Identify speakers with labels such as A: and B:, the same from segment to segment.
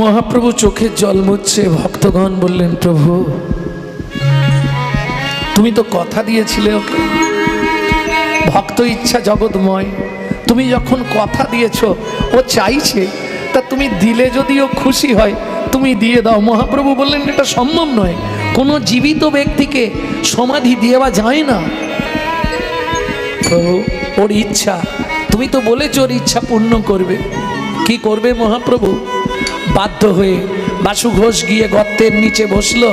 A: মহাপ্রভু চোখের জল মুছছে। ভক্তগণ বললেন, প্রভু তুমি তো কথা দিয়েছিলে ওকে, ভক্ত ইচ্ছা জগৎময়, তুমি যখন কথা দিয়েছ ও চাইছে, তা তুমি দিলে যদি ও খুশি হয় তুমি দিয়ে দাও। মহাপ্রভু বললেন, এটা সম্ভব নয়, কোনো জীবিত ব্যক্তিকে সমাধি দেওয়া যায় না। প্রভু ওর ইচ্ছা, তুমি তো বলেছ ওর ইচ্ছা পূর্ণ করবে। কি করবে মহাপ্রভু? বাধ্য হয়ে বাসু ঘোষ গিয়ে গর্তের নিচে বসলো,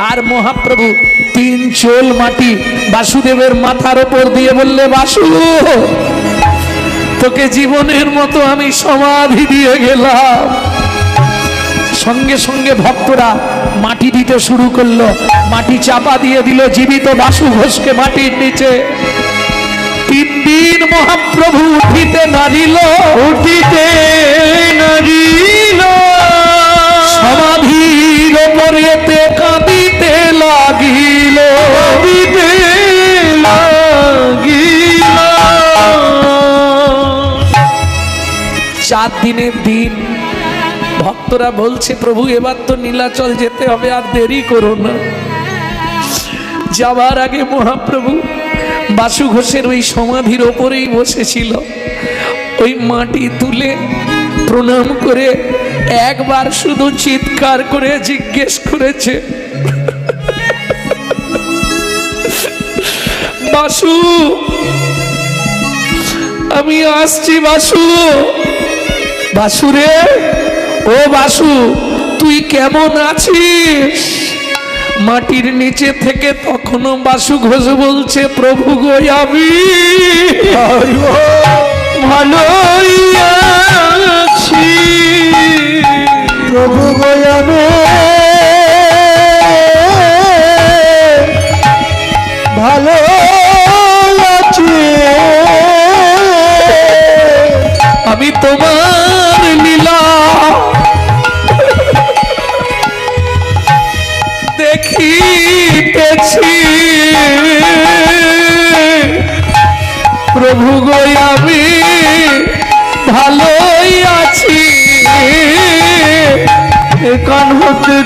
A: আর মহাপ্রভু 3 চোল মাটি বাসুদেবের মাথার ওপর দিয়ে বললে, বাসু তোকে জীবনের মতো আমি সমাধি দিয়ে গেলাম। সঙ্গে সঙ্গে ভক্তরা মাটি দিতে শুরু করলো, মাটি চাপা দিয়ে দিল জীবিত বাসু ঘোষকে মাটির নিচে। 3 দিন মহাপ্রভু উঠিতে নারিল, উঠিতে নারিল, সমাধির ওপরেতে কাঁদিতে লাগিল, কাঁদিতে লাগিল। 4 দিনের দিন ভক্তরা বলছে, প্রভু এবার তো নীলাচল যেতে হবে, আর দেরি করো না। যাবার আগে মহাপ্রভু বাসু ঘোষের ওই সমাধির ওপরেই বসেছিল। ওই মাটি তুলে প্রণাম করে একবার শুধু চিৎকার করে জিজ্ঞেস করেছে, বাসু আমি আসছি। বাসু, বাসু রে, ও বাসু তুই কেমন আছিস? মাটির নিচে থেকে তখনও বাসু ঘোষ বলছে, প্রভু গো আমি ভালোই আছি, প্রভু গো আমি ভালো আছি, আমি তোমার লীলা দেখিতেছি, প্রভু গো আমি ভালোই আছি, এখান হতে